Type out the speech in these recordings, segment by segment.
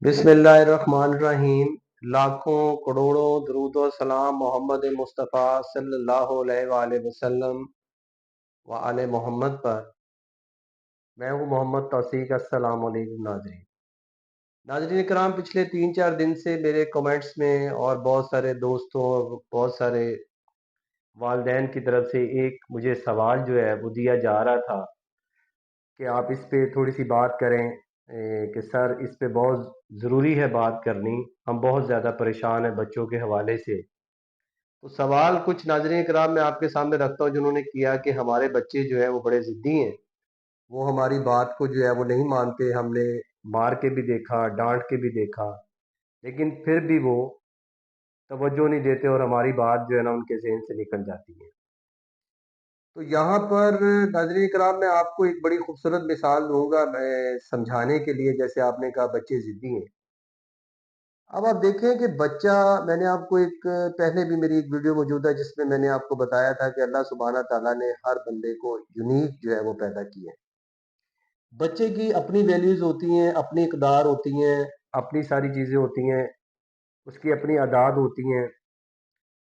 بسم اللہ الرحمن الرحیم۔ لاکھوں کروڑوں درود و سلام محمد مصطفیٰ صلی اللہ علیہ وآلہ وسلم و آل محمد پر۔ میں ہوں محمد توثیق۔ السلام علیکم ناظرین کرام، پچھلے 3-4 دن سے میرے کمنٹس میں اور بہت سارے دوستوں اور بہت سارے والدین کی طرف سے ایک مجھے سوال جو ہے وہ دیا جا رہا تھا کہ آپ اس پہ تھوڑی سی بات کریں، کہ سر اس پہ بہت ضروری ہے بات کرنی، ہم بہت زیادہ پریشان ہیں بچوں کے حوالے سے۔ تو سوال کچھ ناظرین کرام میں آپ کے سامنے رکھتا ہوں جنہوں نے کیا کہ ہمارے بچے جو ہیں وہ بڑے ضدی ہیں، وہ ہماری بات کو جو ہے وہ نہیں مانتے، ہم نے مار کے بھی دیکھا، ڈانٹ کے بھی دیکھا، لیکن پھر بھی وہ توجہ نہیں دیتے اور ہماری بات جو ہے نا ان کے ذہن سے نکل جاتی ہے۔ تو یہاں پر ناظرین کرام میں آپ کو ایک بڑی خوبصورت مثال دوں گا میں سمجھانے کے لیے، جیسے آپ نے کہا بچے ضدی ہیں۔ اب آپ دیکھیں کہ بچہ، میں نے آپ کو ایک پہلے بھی میری ایک ویڈیو موجود ہے جس میں میں نے آپ کو بتایا تھا کہ اللہ سبحانہ تعالیٰ نے ہر بندے کو یونیک جو ہے وہ پیدا کیا ہے۔ بچے کی اپنی ویلیوز ہوتی ہیں، اپنی اقدار ہوتی ہیں، اپنی ساری چیزیں ہوتی ہیں، اس کی اپنی عادات ہوتی ہیں۔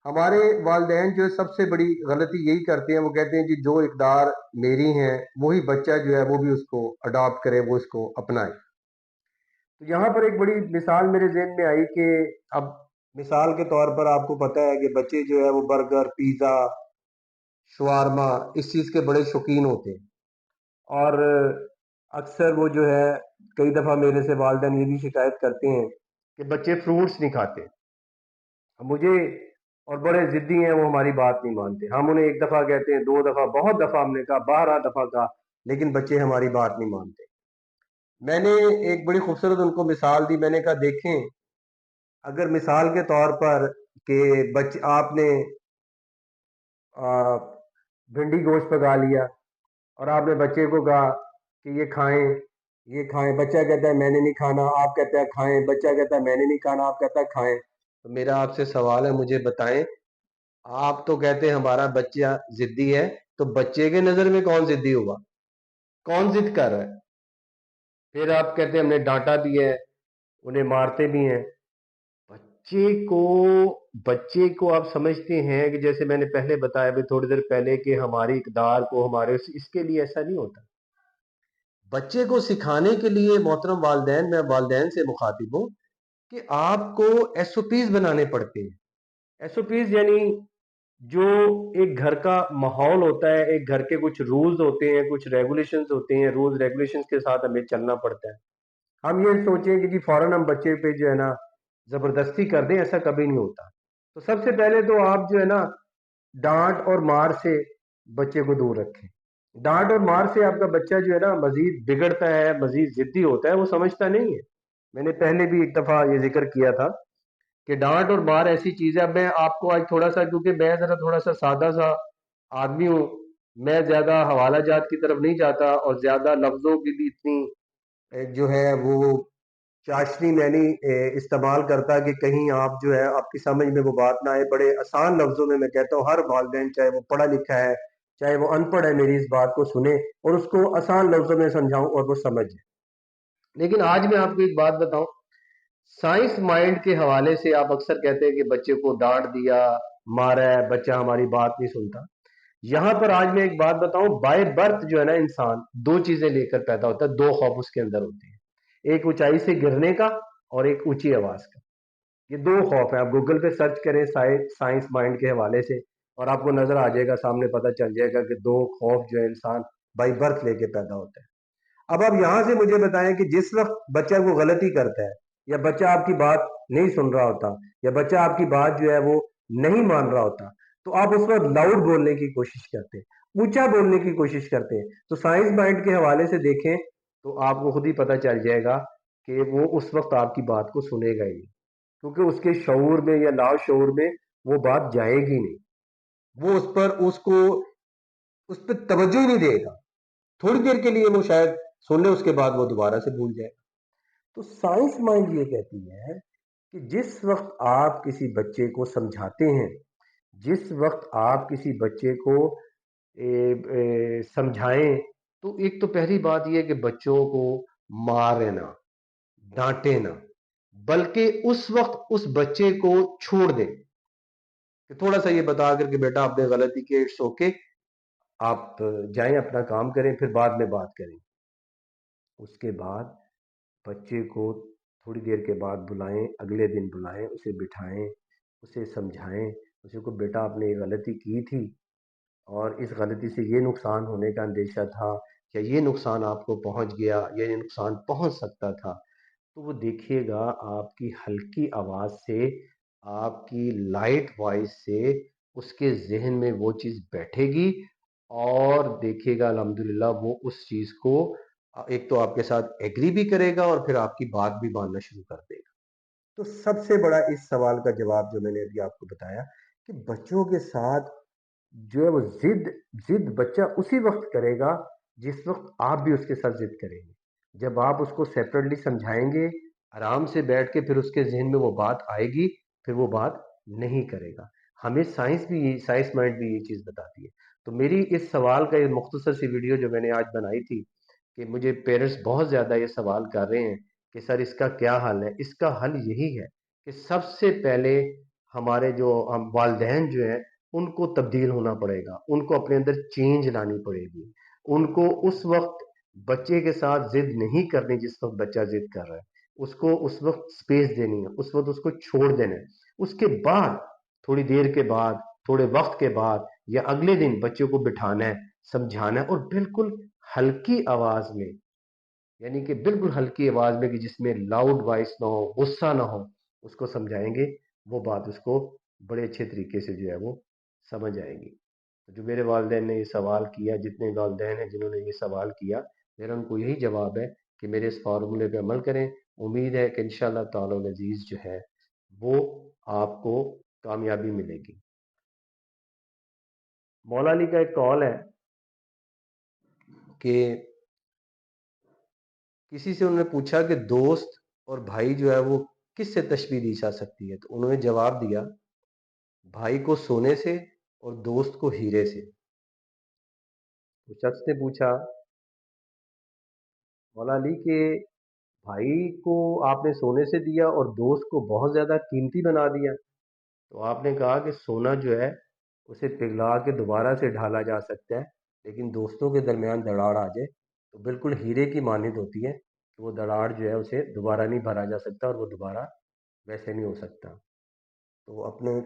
ہمارے والدین جو ہے سب سے بڑی غلطی یہی کرتے ہیں، وہ کہتے ہیں کہ جو اقدار میری ہیں وہی بچہ جو ہے وہ بھی اس کو اڈاپٹ کرے، وہ اس کو اپنائے۔ تو یہاں پر ایک بڑی مثال میرے ذہن میں آئی کہ اب مثال کے طور پر آپ کو پتہ ہے کہ بچے جو ہے وہ برگر، پیزا، شوارما اس چیز کے بڑے شوقین ہوتے ہیں، اور اکثر وہ جو ہے کئی دفعہ میرے سے والدین یہ بھی شکایت کرتے ہیں کہ بچے فروٹس نہیں کھاتے۔ مجھے اور بڑے ضدی ہیں، وہ ہماری بات نہیں مانتے، ہم انہیں ایک دفعہ کہتے ہیں، 2 دفعہ، بہت دفعہ ہم نے کہا، 12 دفعہ کہا، لیکن بچے ہماری بات نہیں مانتے۔ میں نے ایک بڑی خوبصورت ان کو مثال دی، میں نے کہا دیکھیں، اگر مثال کے طور پر کہ آپ نے بھنڈی گوشت پکا لیا اور آپ نے بچے کو کہا کہ یہ کھائیں، یہ کھائیں، بچہ کہتا ہے میں نے نہیں کھانا، آپ کہتا ہے کھائیں، بچہ کہتا ہے میں نے نہیں کھانا، آپ کہتا ہے کھائیں۔ تو میرا آپ سے سوال ہے، مجھے بتائیں، آپ تو کہتے ہیں ہمارا بچہ ضدی ہے، تو بچے کے نظر میں کون ضدی ہوا؟ کون ضد کر رہا ہے؟ پھر آپ کہتے ہیں ہم نے ڈانٹا بھی ہے، انہیں مارتے بھی ہیں۔ بچے کو آپ سمجھتے ہیں کہ جیسے میں نے پہلے بتایا بھی تھوڑی دیر پہلے کہ ہماری اقدار کو ہمارے اس کے لیے ایسا نہیں ہوتا۔ بچے کو سکھانے کے لیے محترم والدین، میں والدین سے مخاطب ہوں کہ آپ کو ایس او پیز بنانے پڑتے ہیں۔ ایس او پیز یعنی جو ایک گھر کا ماحول ہوتا ہے، ایک گھر کے کچھ رولز ہوتے ہیں، کچھ ریگولیشنز ہوتے ہیں، رولز ریگولیشنز کے ساتھ ہمیں چلنا پڑتا ہے۔ ہم یہ سوچیں کہ جی فوراً ہم بچے پہ جو ہے نا زبردستی کر دیں، ایسا کبھی نہیں ہوتا۔ تو سب سے پہلے تو آپ جو ہے نا ڈانٹ اور مار سے بچے کو دور رکھیں۔ ڈانٹ اور مار سے آپ کا بچہ جو ہے نا مزید بگڑتا ہے، مزید ضدی ہوتا ہے، وہ سمجھتا نہیں ہے۔ میں نے پہلے بھی ایک دفعہ یہ ذکر کیا تھا کہ ڈانٹ اور مار ایسی چیز ہے۔ اب میں آپ کو آج تھوڑا سا، کیونکہ میں ذرا تھوڑا سا سادہ سا آدمی ہوں، میں زیادہ حوالہ جات کی طرف نہیں جاتا، اور زیادہ لفظوں کی بھی اتنی جو ہے وہ چاشنی میں نہیں استعمال کرتا کہ کہیں آپ جو ہے آپ کی سمجھ میں وہ بات نہ آئے۔ بڑے آسان لفظوں میں کہتا ہوں، ہر والدین چاہے وہ پڑھا لکھا ہے چاہے وہ ان پڑھ ہے، میری اس بات کو سنے اور اس کو آسان لفظوں میں سمجھاؤں اور وہ سمجھے۔ لیکن آج میں آپ کو ایک بات بتاؤں، سائنس مائنڈ کے حوالے سے آپ اکثر کہتے ہیں کہ بچے کو ڈانٹ دیا، مارا ہے، بچہ ہماری بات نہیں سنتا۔ یہاں پر آج میں ایک بات بتاؤں، بائی برتھ جو ہے نا انسان 2 چیزیں لے کر پیدا ہوتا ہے، 2 خوف اس کے اندر ہوتے ہیں، ایک اونچائی سے گرنے کا اور ایک اونچی آواز کا۔ یہ 2 خوف ہیں، آپ گوگل پہ سرچ کریں سائنس مائنڈ کے حوالے سے اور آپ کو نظر آ جائے گا، سامنے پتہ چل جائے گا کہ 2 خوف جو ہے انسان بائی برتھ لے کے پیدا ہوتا ہے۔ اب آپ یہاں سے مجھے بتائیں کہ جس وقت بچہ کو غلطی کرتا ہے، یا بچہ آپ کی بات نہیں سن رہا ہوتا، یا بچہ آپ کی بات جو ہے وہ نہیں مان رہا ہوتا، تو آپ اس وقت لاؤڈ بولنے کی کوشش کرتے ہیں، اونچا بولنے کی کوشش کرتے ہیں۔ تو سائنس مائنڈ کے حوالے سے دیکھیں تو آپ کو خود ہی پتہ چل جائے گا کہ وہ اس وقت آپ کی بات کو سنے گا ہی نہیں، کیونکہ اس کے شعور میں یا لا شعور میں وہ بات جائے گی نہیں، وہ اس پہ توجہ ہی نہیں دے گا۔ تھوڑی دیر کے لیے وہ شاید سن لے، اس کے بعد وہ دوبارہ سے بھول جائے۔ تو سائنس مائنڈ یہ کہتی ہے کہ جس وقت آپ کسی بچے کو سمجھاتے ہیں، جس وقت آپ کسی بچے کو سمجھائیں، تو ایک تو پہلی بات یہ ہے کہ بچوں کو مارے نہ، ڈانٹے نہ۔ بلکہ اس وقت اس بچے کو چھوڑ دیں کہ تھوڑا سا یہ بتا کر کہ بیٹا آپ نے غلطی کی، اٹس اوکے، آپ جائیں اپنا کام کریں، پھر بعد میں بات کریں۔ اس کے بعد بچے کو تھوڑی دیر کے بعد بلائیں، اگلے دن بلائیں، اسے بٹھائیں، اسے سمجھائیں، اسے کو بیٹا آپ نے یہ غلطی کی تھی اور اس غلطی سے یہ نقصان ہونے کا اندیشہ تھا، یا یہ نقصان آپ کو پہنچ گیا، یا یہ نقصان پہنچ سکتا تھا۔ تو وہ دیکھیے گا آپ کی ہلکی آواز سے، آپ کی لائٹ وائس سے اس کے ذہن میں وہ چیز بیٹھے گی، اور دیکھیے گا الحمدللہ وہ اس چیز کو ایک تو آپ کے ساتھ ایگری بھی کرے گا اور پھر آپ کی بات بھی ماننا شروع کر دے گا۔ تو سب سے بڑا اس سوال کا جواب جو میں نے ابھی آپ کو بتایا کہ بچوں کے ساتھ جو ہے وہ ضد بچہ اسی وقت کرے گا جس وقت آپ بھی اس کے ساتھ ضد کریں گے۔ جب آپ اس کو سیپریٹلی سمجھائیں گے، آرام سے بیٹھ کے، پھر اس کے ذہن میں وہ بات آئے گی، پھر وہ بات نہیں کرے گا۔ ہمیں سائنس مائنڈ بھی یہ چیز بتاتی ہے۔ تو میری اس سوال کا یہ مختصر سی ویڈیو جو میں نے آج بنائی تھی کہ مجھے پیرنٹس بہت زیادہ یہ سوال کر رہے ہیں کہ سر اس کا کیا حل ہے، اس کا حل یہی ہے کہ سب سے پہلے ہمارے جو ہم والدین جو ہیں ان کو تبدیل ہونا پڑے گا، ان کو اپنے اندر چینج لانی پڑے گی، ان کو اس وقت بچے کے ساتھ ضد نہیں کرنی جس وقت بچہ ضد کر رہا ہے، اس کو اس وقت سپیس دینی ہے، اس وقت اس کو چھوڑ دینا ہے۔ اس کے بعد تھوڑی دیر کے بعد، تھوڑے وقت کے بعد یا اگلے دن بچے کو بٹھانا ہے، سمجھانا ہے، اور بالکل ہلکی آواز میں، یعنی کہ بالکل ہلکی آواز میں کہ جس میں لاؤڈ وائس نہ ہو، غصہ نہ ہو، اس کو سمجھائیں گے، وہ بات اس کو بڑے اچھے طریقے سے جو ہے وہ سمجھ آئے گی۔ جو میرے والدین نے یہ سوال کیا، جتنے والدین ہیں جنہوں نے یہ سوال کیا، میرا ان کو یہی جواب ہے کہ میرے اس فارمولے پہ عمل کریں۔ امید ہے کہ انشاءاللہ تعالی العزیز جو ہے وہ آپ کو کامیابی ملے گی۔ مولا علی کا ایک قول ہے کہ کسی سے انہوں نے پوچھا کہ دوست اور بھائی جو ہے وہ کس سے تشبیہ دی جا سکتی ہے، تو انہوں نے جواب دیا بھائی کو سونے سے اور دوست کو ہیرے سے۔ تو شخص نے پوچھا مولا علی کہ بھائی کو آپ نے سونے سے دیا اور دوست کو بہت زیادہ قیمتی بنا دیا، تو آپ نے کہا کہ سونا جو ہے اسے پگھلا کے دوبارہ سے ڈھالا جا سکتا ہے، لیکن دوستوں کے درمیان دراڑ آ جائے تو بالکل ہیرے کی مانند ہوتی ہے کہ وہ دراڑ جو ہے اسے دوبارہ نہیں بھرا جا سکتا اور وہ دوبارہ ویسے نہیں ہو سکتا۔ تو اپنے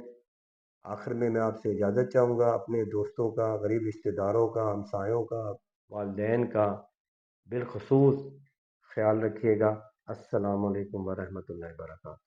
آخر میں آپ سے اجازت چاہوں گا، اپنے دوستوں کا، غریب رشتہ داروں کا، ہمسایوں کا، والدین کا بالخصوص خیال رکھیے گا۔ السلام علیکم ورحمۃ اللہ وبرکاتہ۔